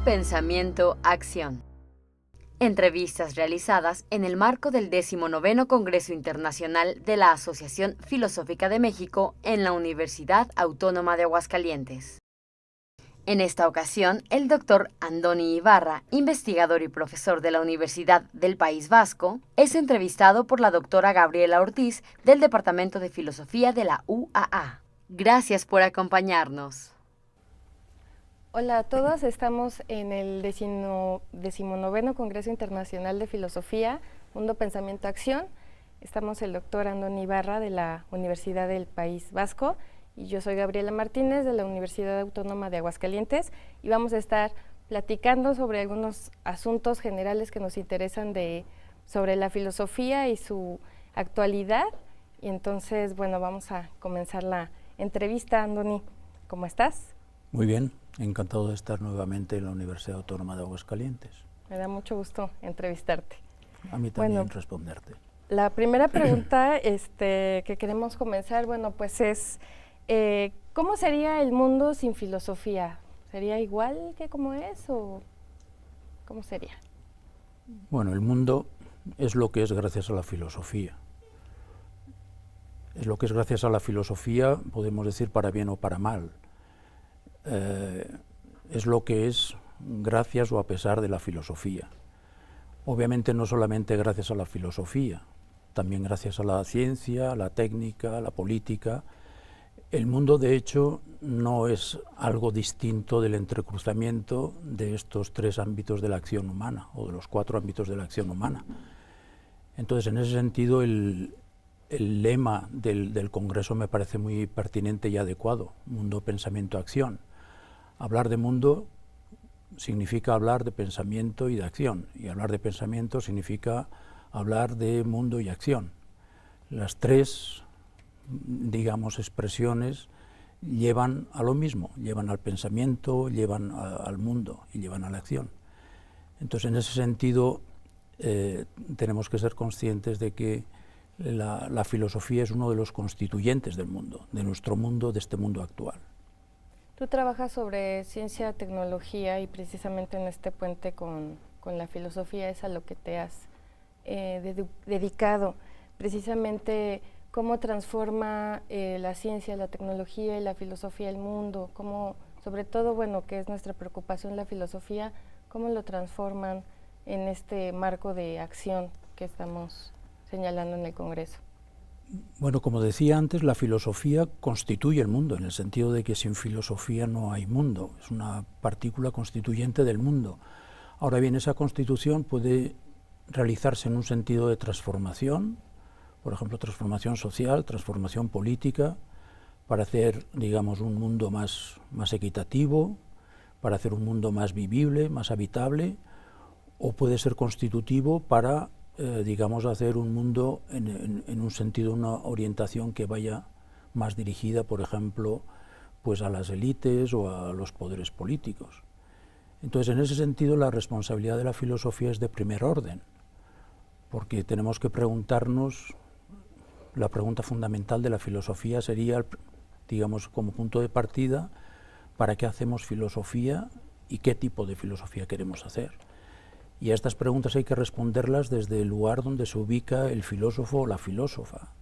Pensamiento Acción. Entrevistas realizadas en el marco del 19º Congreso Internacional de la Asociación Filosófica de México en la Universidad Autónoma de Aguascalientes. En esta ocasión, el doctor Andoni Ibarra, investigador y profesor de la Universidad del País Vasco, es entrevistado por la doctora Gabriela Ortiz del Departamento de Filosofía de la UAA. Gracias por acompañarnos. Hola a todos, estamos en el 19º Congreso Internacional de Filosofía, Mundo, Pensamiento, Acción. Estamos el doctor Andoni Ibarra de la Universidad del País Vasco y yo soy Gabriela Martínez de la Universidad Autónoma de Aguascalientes y vamos a estar platicando sobre algunos asuntos generales que nos interesan sobre la filosofía y su actualidad. Y entonces, bueno, vamos a comenzar la entrevista. Andoni, ¿cómo estás? Muy bien, encantado de estar nuevamente en la Universidad Autónoma de Aguascalientes. Me da mucho gusto entrevistarte. A mí también responderte. La primera pregunta que queremos comenzar, bueno, pues es, ¿cómo sería el mundo sin filosofía? ¿Sería igual que como es o cómo sería? Bueno, el mundo es lo que es gracias a la filosofía. Es lo que es gracias a la filosofía, podemos decir para bien o para mal. Es lo que es gracias o a pesar de la filosofía. Obviamente no solamente gracias a la filosofía, también gracias a la ciencia, a la técnica, a la política. El mundo, de hecho, no es algo distinto del entrecruzamiento de estos tres ámbitos de la acción humana, o de los cuatro ámbitos de la acción humana. Entonces, en ese sentido, el lema del Congreso me parece muy pertinente y adecuado: mundo, pensamiento, acción. Hablar de mundo significa hablar de pensamiento y de acción, y hablar de pensamiento significa hablar de mundo y acción. Las tres, digamos, expresiones llevan a lo mismo, llevan al pensamiento, llevan al mundo y llevan a la acción. Entonces, en ese sentido, tenemos que ser conscientes de que la filosofía es uno de los constituyentes del mundo, de nuestro mundo, de este mundo actual. Tú trabajas sobre ciencia, tecnología y precisamente en este puente con la filosofía es a lo que te has dedicado. Precisamente, ¿cómo transforma la ciencia, la tecnología y la filosofía el mundo? ¿Cómo, sobre todo, bueno, que es nuestra preocupación la filosofía, cómo lo transforman en este marco de acción que estamos señalando en el Congreso? Bueno, como decía antes, la filosofía constituye el mundo, en el sentido de que sin filosofía no hay mundo, es una partícula constituyente del mundo. Ahora bien, esa constitución puede realizarse en un sentido de transformación, por ejemplo, transformación social, transformación política, para hacer, digamos, un mundo más equitativo, para hacer un mundo más vivible, más habitable, o puede ser constitutivo para digamos, hacer un mundo en un sentido, una orientación que vaya más dirigida, por ejemplo, pues a las élites o a los poderes políticos. Entonces, en ese sentido, la responsabilidad de la filosofía es de primer orden, porque tenemos que preguntarnos, la pregunta fundamental de la filosofía sería, digamos, como punto de partida, ¿para qué hacemos filosofía y qué tipo de filosofía queremos hacer? Y a estas preguntas hay que responderlas desde el lugar donde se ubica el filósofo o la filósofa,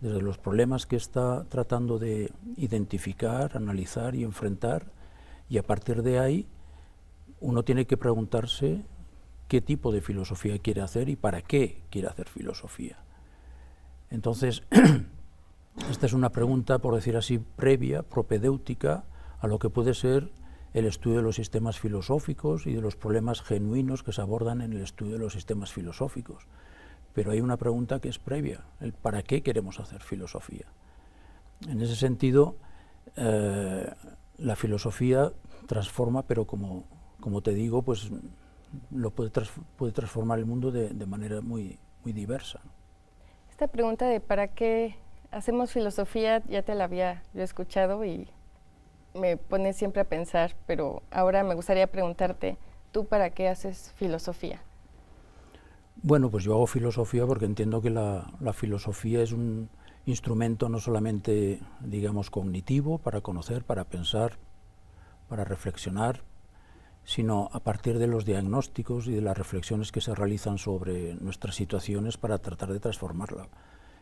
desde los problemas que está tratando de identificar, analizar y enfrentar, y a partir de ahí uno tiene que preguntarse qué tipo de filosofía quiere hacer y para qué quiere hacer filosofía. Entonces, esta es una pregunta, por decir así, previa, propedéutica a lo que puede ser el estudio de los sistemas filosóficos y de los problemas genuinos que se abordan en el estudio de los sistemas filosóficos. Pero hay una pregunta que es previa, el ¿para qué queremos hacer filosofía? En ese sentido, la filosofía transforma, pero como te digo, pues lo puede transformar el mundo de manera muy diversa. Esta pregunta de ¿para qué hacemos filosofía? Ya te la había yo escuchado y me pone siempre a pensar, pero ahora me gustaría preguntarte, ¿tú para qué haces filosofía? Bueno, pues yo hago filosofía porque entiendo que la filosofía es un instrumento no solamente, digamos, cognitivo, para conocer, para pensar, para reflexionar, sino a partir de los diagnósticos y de las reflexiones que se realizan sobre nuestras situaciones para tratar de transformarla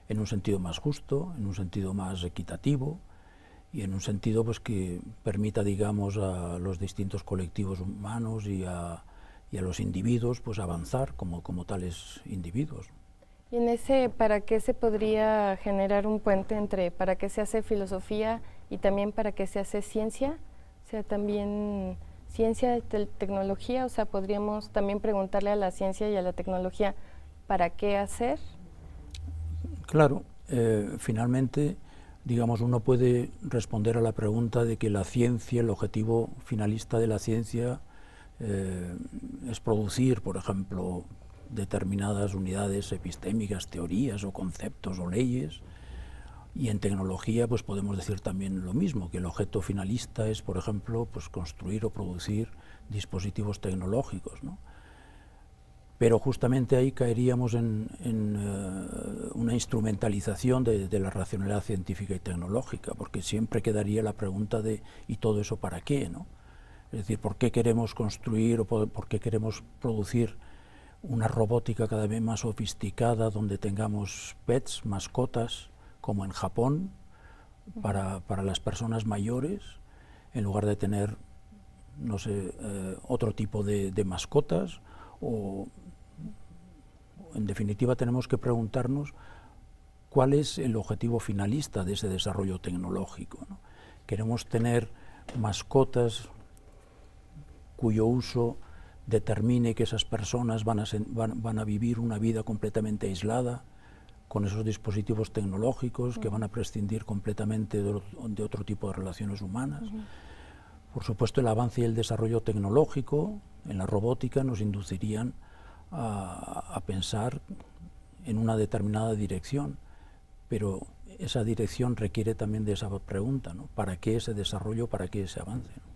en un sentido más justo, en un sentido más equitativo y en un sentido pues, que permita, digamos, a los distintos colectivos humanos y a los individuos pues, avanzar como tales individuos. Y en ese, ¿para qué se podría generar un puente entre para qué se hace filosofía y también para qué se hace ciencia? O sea, también ciencia, tecnología, o sea, podríamos también preguntarle a la ciencia y a la tecnología, ¿para qué hacer? Claro, finalmente, digamos, uno puede responder a la pregunta de que la ciencia, el objetivo finalista de la ciencia es producir, por ejemplo, determinadas unidades epistémicas, teorías o conceptos o leyes. Y en tecnología pues podemos decir también lo mismo, que el objeto finalista es, por ejemplo, pues construir o producir dispositivos tecnológicos, ¿no? Pero justamente ahí caeríamos en una instrumentalización de la racionalidad científica y tecnológica, porque siempre quedaría la pregunta de ¿y todo eso para qué?, ¿no? Es decir, ¿por qué queremos construir o por qué queremos producir una robótica cada vez más sofisticada donde tengamos pets, mascotas, como en Japón, para las personas mayores, en lugar de tener, no sé, otro tipo de mascotas? O, en definitiva, tenemos que preguntarnos cuál es el objetivo finalista de ese desarrollo tecnológico, ¿no? Queremos tener mascotas cuyo uso determine que esas personas van a vivir una vida completamente aislada, con esos dispositivos tecnológicos que van a prescindir completamente de otro tipo de relaciones humanas. Por supuesto, el avance y el desarrollo tecnológico en la robótica nos inducirían a pensar en una determinada dirección, pero esa dirección requiere también de esa pregunta, ¿no? ¿Para qué ese desarrollo, para qué ese avance, ¿no?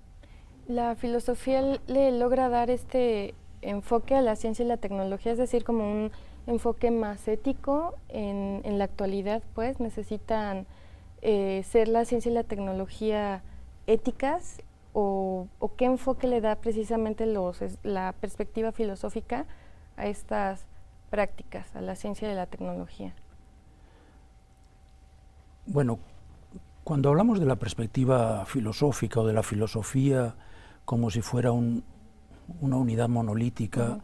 La filosofía le logra dar este enfoque a la ciencia y la tecnología, es decir, como un enfoque más ético en la actualidad, pues necesitan ser la ciencia y la tecnología éticas, o qué enfoque le da precisamente la perspectiva filosófica a estas prácticas, a la ciencia y la tecnología. Bueno, cuando hablamos de la perspectiva filosófica o de la filosofía como si fuera una unidad monolítica,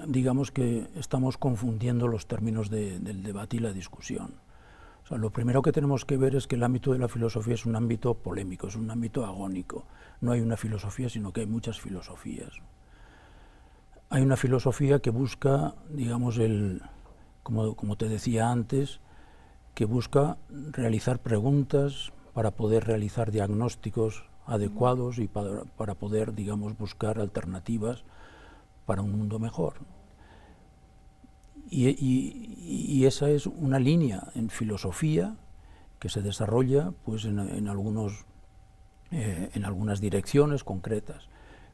digamos que estamos confundiendo los términos del debate y la discusión. O sea, lo primero que tenemos que ver es que el ámbito de la filosofía es un ámbito polémico, es un ámbito agónico. No hay una filosofía, sino que hay muchas filosofías. Hay una filosofía que busca, digamos, como te decía antes, que busca realizar preguntas para poder realizar diagnósticos adecuados y para poder, digamos, buscar alternativas para un mundo mejor. Y esa es una línea en filosofía que se desarrolla pues, en algunas direcciones concretas.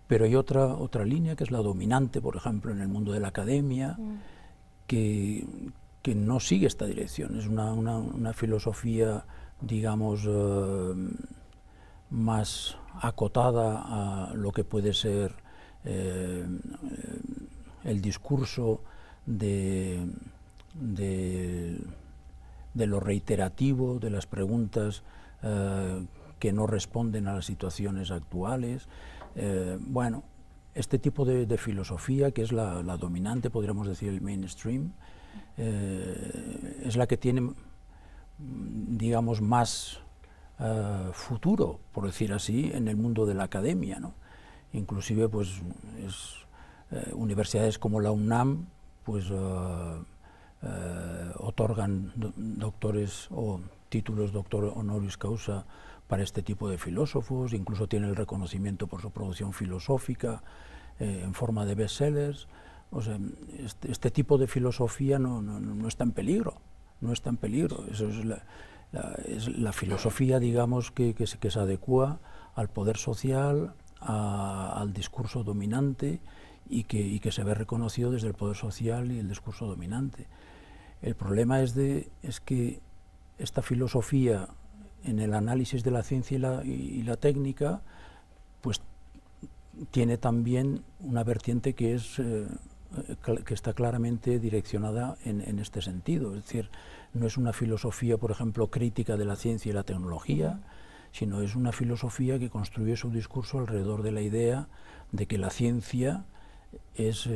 Pero hay otra línea que es la dominante, por ejemplo, en el mundo de la academia, que no sigue esta dirección. Es una filosofía, digamos, más acotada a lo que puede ser el discurso de lo reiterativo, de las preguntas que no responden a las situaciones actuales. Bueno, este tipo de filosofía, que es la dominante, podríamos decir el mainstream, es la que tiene, digamos, más futuro, por decir así, en el mundo de la academia, ¿no? Inclusive, pues, universidades como la UNAM, pues, otorgan doctores o títulos doctor honoris causa para este tipo de filósofos, incluso tiene el reconocimiento por su producción filosófica en forma de bestsellers. O sea, este tipo de filosofía no está en peligro, no está en peligro. Eso es la filosofía, digamos, que se adecua al poder social, al discurso dominante y que se ve reconocido desde el poder social y el discurso dominante. El problema es que esta filosofía, en el análisis de la ciencia y la técnica, pues tiene también una vertiente que está claramente direccionada en este sentido. Es decir, no es una filosofía, por ejemplo, crítica de la ciencia y la tecnología, sino es una filosofía que construye su discurso alrededor de la idea de que la ciencia es,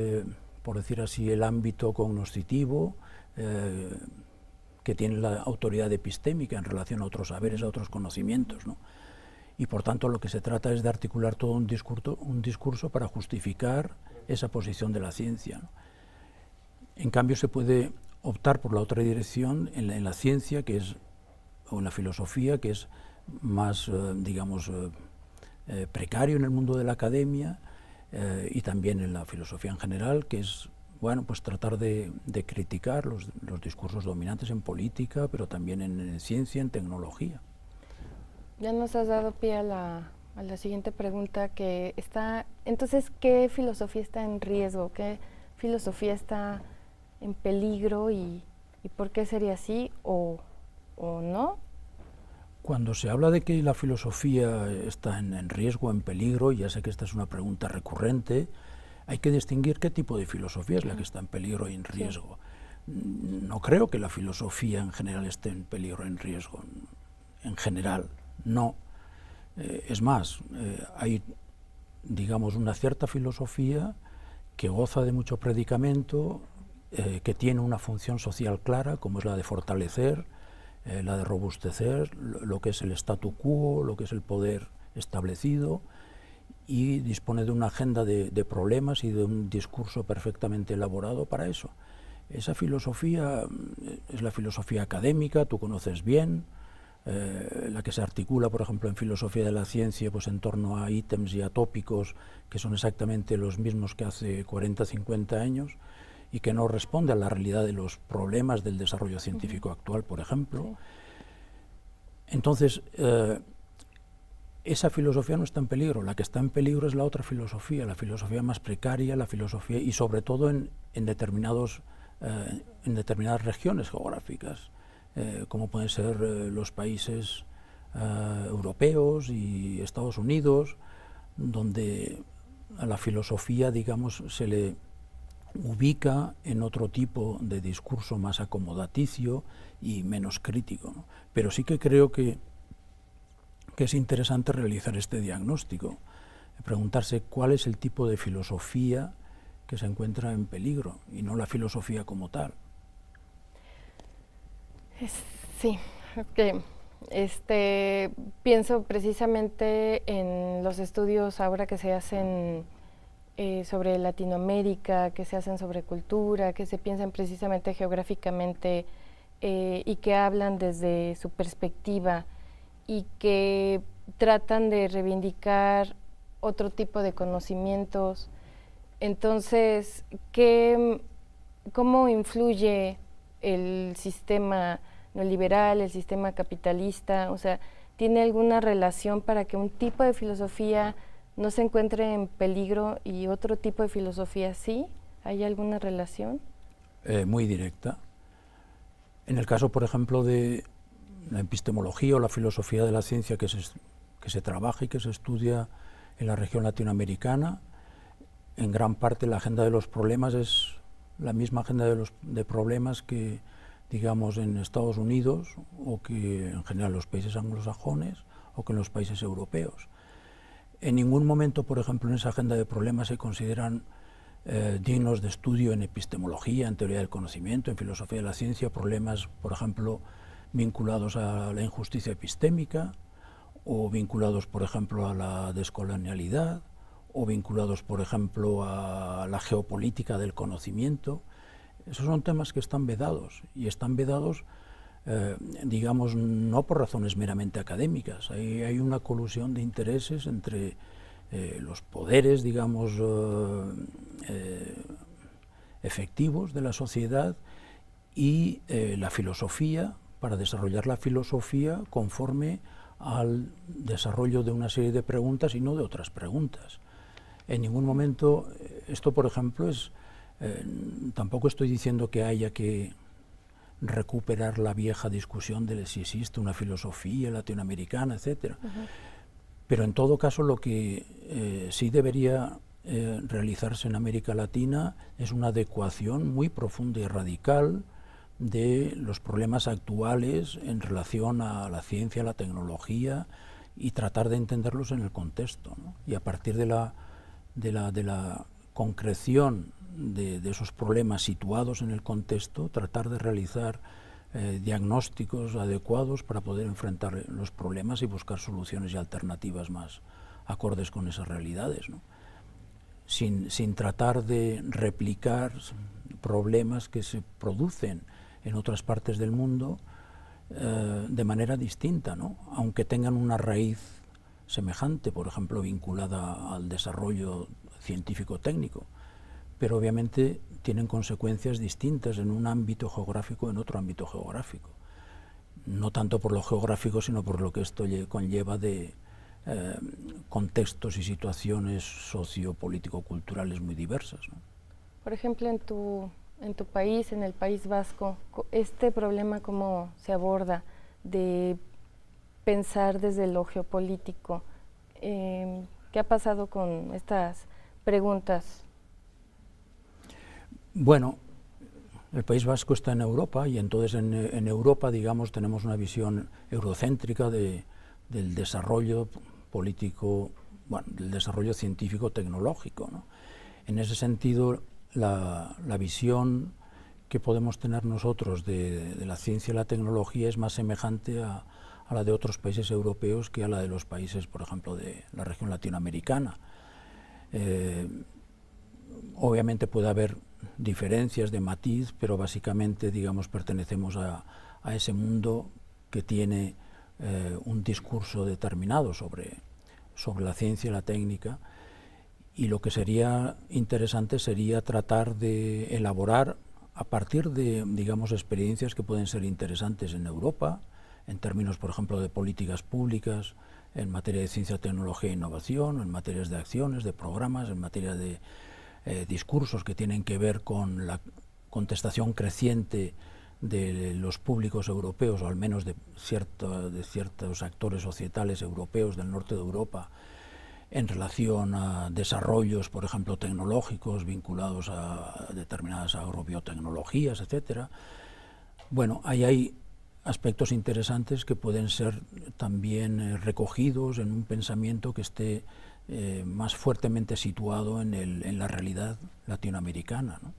por decir así, el ámbito cognoscitivo que tiene la autoridad epistémica en relación a otros saberes, a otros conocimientos, ¿no? Y por tanto lo que se trata es de articular todo un discurso para justificar esa posición de la ciencia, ¿no? En cambio se puede optar por la otra dirección en la ciencia, que es, o en la filosofía, que es más, digamos, precario en el mundo de la academia, y también en la filosofía en general, que es, bueno, pues tratar de criticar los discursos dominantes en política, pero también en ciencia, en tecnología. Ya nos has dado pie a la siguiente pregunta, que está, entonces, ¿qué filosofía está en riesgo? ¿Qué filosofía está en peligro y por qué sería así o no? Cuando se habla de que la filosofía está en riesgo, en peligro, ya sé que esta es una pregunta recurrente, hay que distinguir qué tipo de filosofía es la que está en peligro y en riesgo. Sí. No creo que la filosofía en general esté en peligro, en riesgo, en general, no. Es más, hay, digamos, una cierta filosofía que goza de mucho predicamento, que tiene una función social clara, como es la de fortalecer, la de robustecer lo que es el statu quo, lo que es el poder establecido, y dispone de una agenda de problemas y de un discurso perfectamente elaborado para eso. Esa filosofía es la filosofía académica, tú conoces bien, la que se articula, por ejemplo, en filosofía de la ciencia, pues en torno a ítems y a tópicos que son exactamente los mismos que hace 40, 50 años, y que no responde a la realidad de los problemas del desarrollo científico actual, por ejemplo. Sí. Entonces, esa filosofía no está en peligro. La que está en peligro es la otra filosofía, la filosofía más precaria, la filosofía, y sobre todo en determinadas regiones geográficas, como pueden ser los países europeos y Estados Unidos, donde a la filosofía, digamos, se le ubica en otro tipo de discurso más acomodaticio y menos crítico, ¿no? Pero sí que creo que es interesante realizar este diagnóstico, preguntarse cuál es el tipo de filosofía que se encuentra en peligro y no la filosofía como tal. Sí, okay. Pienso precisamente en los estudios ahora que se hacen sobre Latinoamérica, que se hacen sobre cultura, que se piensan precisamente geográficamente y que hablan desde su perspectiva y que tratan de reivindicar otro tipo de conocimientos. Entonces, ¿cómo influye el sistema neoliberal, el sistema capitalista? O sea, ¿tiene alguna relación para que un tipo de filosofía no se encuentre en peligro y otro tipo de filosofía sí? ¿Hay alguna relación? Muy directa. En el caso, por ejemplo, de la epistemología o la filosofía de la ciencia que se trabaja y que se estudia en la región latinoamericana, en gran parte la agenda de los problemas es la misma agenda de problemas que, digamos, en Estados Unidos o que en general en los países anglosajones o que en los países europeos. En ningún momento, por ejemplo, en esa agenda de problemas se consideran dignos de estudio en epistemología, en teoría del conocimiento, en filosofía de la ciencia, problemas, por ejemplo, vinculados a la injusticia epistémica, o vinculados, por ejemplo, a la descolonialidad, o vinculados, por ejemplo, a la geopolítica del conocimiento. Esos son temas que están vedados, y están vedados, digamos, no por razones meramente académicas. Hay una colusión de intereses entre los poderes, digamos, efectivos de la sociedad y la filosofía, para desarrollar la filosofía conforme al desarrollo de una serie de preguntas y no de otras preguntas. En ningún momento, esto por ejemplo es, tampoco estoy diciendo que haya que recuperar la vieja discusión de si existe una filosofía latinoamericana, etc. Pero en todo caso lo que sí debería realizarse en América Latina es una adecuación muy profunda y radical de los problemas actuales en relación a la ciencia, la tecnología, y tratar de entenderlos en el contexto, ¿no? Y a partir de la concreción de esos problemas situados en el contexto, tratar de realizar diagnósticos adecuados para poder enfrentar los problemas y buscar soluciones y alternativas más acordes con esas realidades, ¿no? Sin tratar de replicar problemas que se producen en otras partes del mundo de manera distinta, ¿no? Aunque tengan una raíz semejante, por ejemplo, vinculada al desarrollo científico-técnico, pero obviamente tienen consecuencias distintas en un ámbito geográfico, en otro ámbito geográfico. No tanto por lo geográfico, sino por lo que esto conlleva de contextos y situaciones sociopolítico-culturales muy diversas, ¿no? Por ejemplo, en tu país, en el País Vasco, este problema, ¿cómo se aborda de pensar desde lo geopolítico? ¿Qué ha pasado con estas preguntas? Bueno, el País Vasco está en Europa y entonces en Europa, digamos, tenemos una visión eurocéntrica del desarrollo político, bueno, del desarrollo científico-tecnológico, ¿no? En ese sentido, la visión que podemos tener nosotros de la ciencia y la tecnología es más semejante a la de otros países europeos que a la de los países, por ejemplo, de la región latinoamericana. Obviamente puede haber diferencias de matiz, pero básicamente, digamos, pertenecemos a ese mundo que tiene un discurso determinado sobre la ciencia y la técnica, y lo que sería interesante sería tratar de elaborar a partir de, digamos, experiencias que pueden ser interesantes en Europa, en términos, por ejemplo, de políticas públicas, en materia de ciencia, tecnología e innovación, en materias de acciones, de programas, en materia de discursos que tienen que ver con la contestación creciente de los públicos europeos, o al menos de ciertos actores societales europeos del norte de Europa, en relación a desarrollos, por ejemplo, tecnológicos vinculados a determinadas agrobiotecnologías, etcétera. Bueno, ahí hay aspectos interesantes que pueden ser también recogidos en un pensamiento que esté más fuertemente situado en la realidad latinoamericana, ¿no?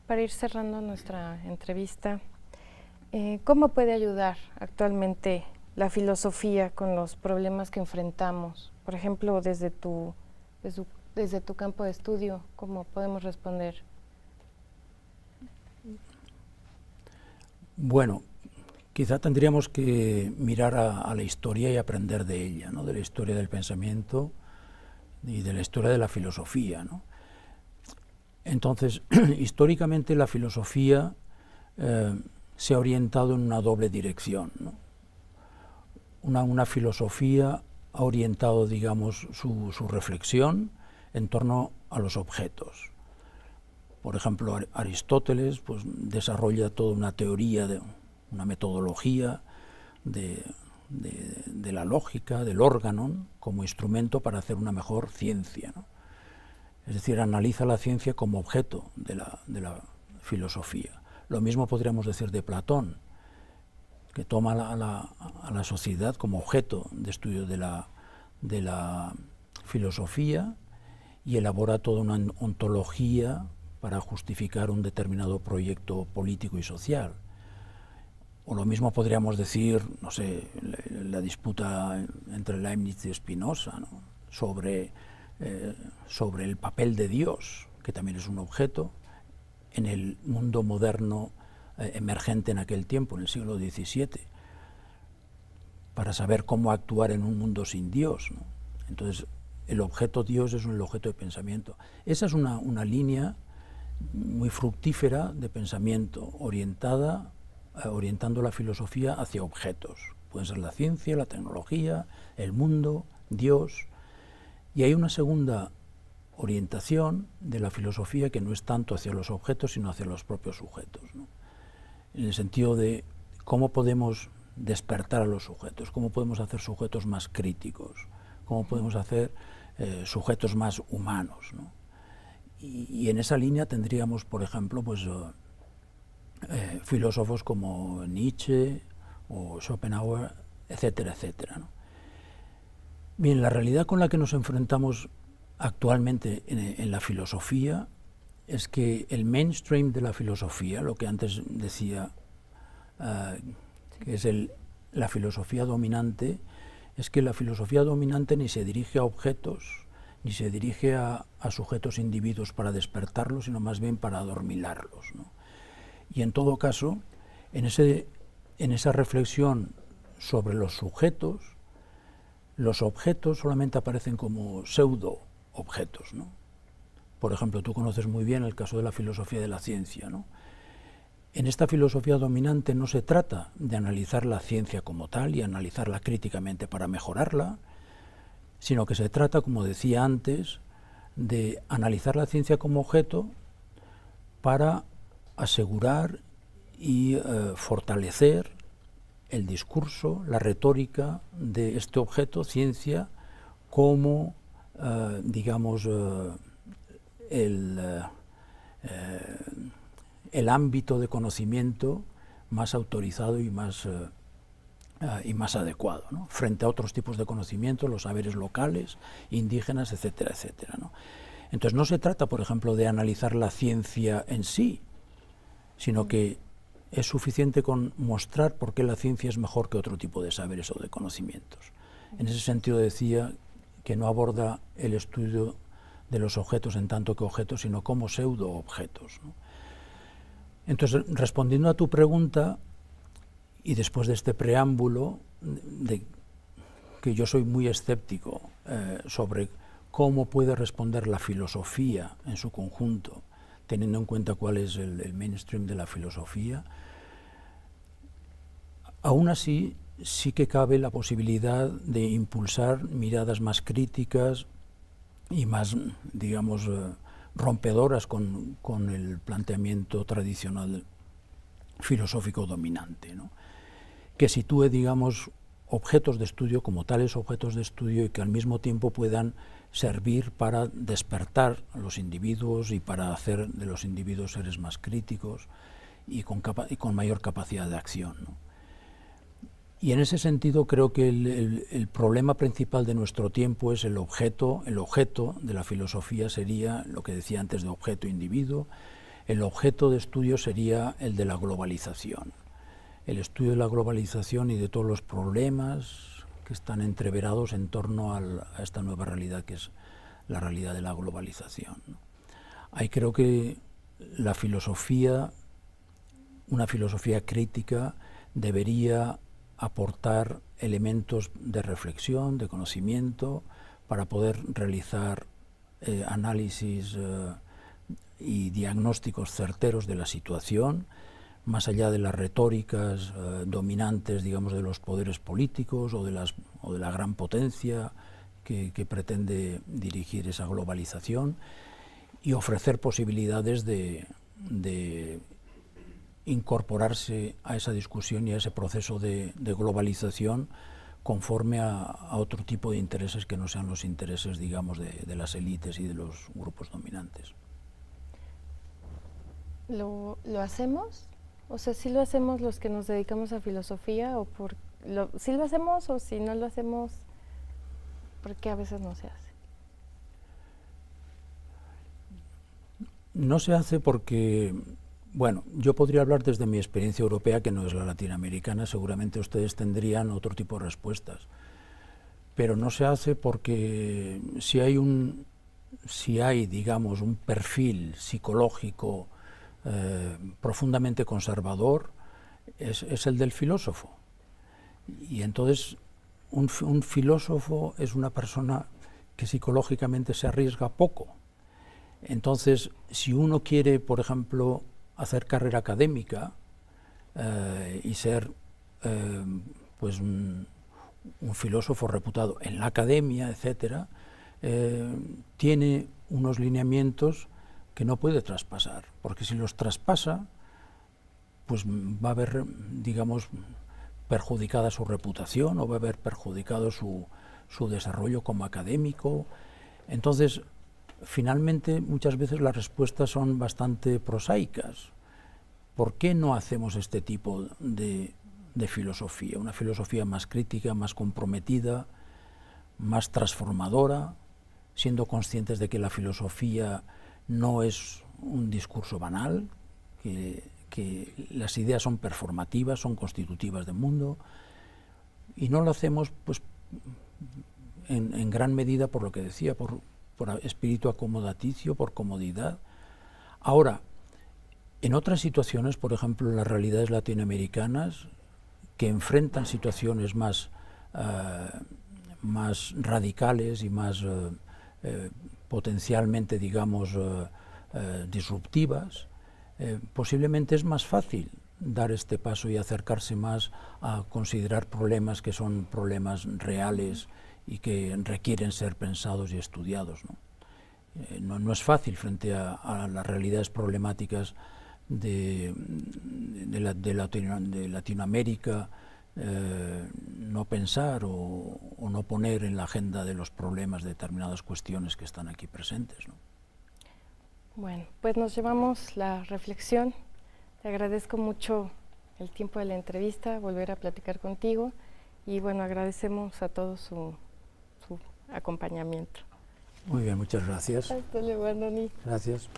Para ir cerrando nuestra entrevista, ¿cómo puede ayudar actualmente la filosofía con los problemas que enfrentamos? Por ejemplo, desde tu campo de estudio, ¿cómo podemos responder? Bueno, quizá tendríamos que mirar a la historia y aprender de ella, ¿no? De la historia del pensamiento y de la historia de la filosofía, ¿no? Entonces, históricamente la filosofía se ha orientado en una doble dirección, ¿no? Una filosofía ha orientado, digamos, su reflexión en torno a los objetos. Por ejemplo, Aristóteles pues, desarrolla toda una teoría, una metodología de la lógica, del órgano, como instrumento para hacer una mejor ciencia, ¿no? Es decir, analiza la ciencia como objeto de la filosofía. Lo mismo podríamos decir de Platón, que toma a la sociedad como objeto de estudio de la filosofía y elabora toda una ontología para justificar un determinado proyecto político y social. O lo mismo podríamos decir, no sé, la disputa entre Leibniz y Spinoza, ¿no? sobre el papel de Dios, que también es un objeto, en el mundo moderno emergente en aquel tiempo, en el siglo XVII, para saber cómo actuar en un mundo sin Dios, ¿no? Entonces, el objeto Dios es el objeto de pensamiento. Esa es una línea muy fructífera de pensamiento, orientando la filosofía hacia objetos. Pueden ser la ciencia, la tecnología, el mundo, Dios. Y hay una segunda orientación de la filosofía que no es tanto hacia los objetos, sino hacia los propios sujetos, ¿no? En el sentido de cómo podemos despertar a los sujetos, cómo podemos hacer sujetos más críticos, cómo podemos hacer sujetos más humanos, ¿no? Y en esa línea tendríamos, por ejemplo, pues, filósofos como Nietzsche o Schopenhauer, etcétera, etcétera, ¿no? Bien, la realidad con la que nos enfrentamos actualmente en la filosofía es que el mainstream de la filosofía, lo que antes decía que es la filosofía dominante, es que la filosofía dominante ni se dirige a objetos, ni se dirige a sujetos individuos para despertarlos, sino más bien para adormilarlos, ¿no? Y en todo caso, en esa reflexión sobre los sujetos, los objetos solamente aparecen como pseudo-objetos, ¿no? Por ejemplo, tú conoces muy bien el caso de la filosofía de la ciencia, ¿no? En esta filosofía dominante no se trata de analizar la ciencia como tal y analizarla críticamente para mejorarla, sino que se trata, como decía antes, de analizar la ciencia como objeto para asegurar y fortalecer el discurso, la retórica de este objeto, ciencia, como, digamos, el ámbito de conocimiento más autorizado y más adecuado, ¿no? Frente a otros tipos de conocimiento, los saberes locales, indígenas, etcétera, etcétera, ¿no? Entonces no se trata, por ejemplo, de analizar la ciencia en sí, sino que es suficiente con mostrar por qué la ciencia es mejor que otro tipo de saberes o de conocimientos. En ese sentido decía que no aborda el estudio de los objetos en tanto que objetos, sino como pseudo-objetos, ¿no? Entonces, respondiendo a tu pregunta, y después de este preámbulo, de que yo soy muy escéptico sobre cómo puede responder la filosofía en su conjunto, teniendo en cuenta cuál es el mainstream de la filosofía, aún así sí que cabe la posibilidad de impulsar miradas más críticas y más, digamos, rompedoras con el planteamiento tradicional filosófico dominante, ¿no? Que sitúe, digamos, objetos de estudio como tales objetos de estudio y que al mismo tiempo puedan servir para despertar a los individuos y para hacer de los individuos seres más críticos y con mayor capacidad de acción, ¿no? Y en ese sentido creo que el problema principal de nuestro tiempo es el objeto de la filosofía sería, lo que decía antes de objeto-individuo, el objeto de estudio sería el de la globalización. El estudio de la globalización y de todos los problemas que están entreverados en torno a esta nueva realidad que es la realidad de la globalización, ¿no? Ahí creo que la filosofía, una filosofía crítica, debería aportar elementos de reflexión, de conocimiento, para poder realizar análisis y diagnósticos certeros de la situación, más allá de las retóricas dominantes, digamos, de los poderes políticos o de la gran potencia que pretende dirigir esa globalización, y ofrecer posibilidades de incorporarse a esa discusión y a ese proceso de globalización conforme a otro tipo de intereses que no sean los intereses, digamos, de las élites y de los grupos dominantes. ¿Lo hacemos? O sea, ¿sí lo hacemos los que nos dedicamos a filosofía? ¿Sí lo hacemos o si no lo hacemos, por qué a veces no se hace? No se hace porque, bueno, yo podría hablar desde mi experiencia europea, que no es la latinoamericana, seguramente ustedes tendrían otro tipo de respuestas, pero no se hace porque si hay, digamos, un perfil psicológico profundamente conservador, es el del filósofo. Y entonces un filósofo es una persona que psicológicamente se arriesga poco. Entonces, si uno quiere, por ejemplo, hacer carrera académica y ser pues un filósofo reputado en la academia, etcétera, tiene unos lineamientos que no puede traspasar, porque si los traspasa, pues va a haber, digamos, perjudicada su reputación o va a ver perjudicado su desarrollo como académico. Entonces, finalmente, muchas veces las respuestas son bastante prosaicas. ¿Por qué no hacemos este tipo de filosofía? Una filosofía más crítica, más comprometida, más transformadora, siendo conscientes de que la filosofía no es un discurso banal, que las ideas son performativas, son constitutivas del mundo, y no lo hacemos pues en gran medida por lo que decía, por espíritu acomodaticio, por comodidad. Ahora, en otras situaciones, por ejemplo, en las realidades latinoamericanas, que enfrentan situaciones más radicales y más potencialmente, digamos, disruptivas, posiblemente es más fácil dar este paso y acercarse más a considerar problemas que son problemas reales y que requieren ser pensados y estudiados, ¿no? No es fácil frente a las realidades problemáticas de Latinoamérica no pensar o no poner en la agenda de los problemas determinadas cuestiones que están aquí presentes, ¿no? Bueno, pues nos llevamos la reflexión. Te agradezco mucho el tiempo de la entrevista, volver a platicar contigo y bueno, agradecemos a todos su acompañamiento. Muy bien, muchas gracias. Hasta luego, Andoni. Gracias.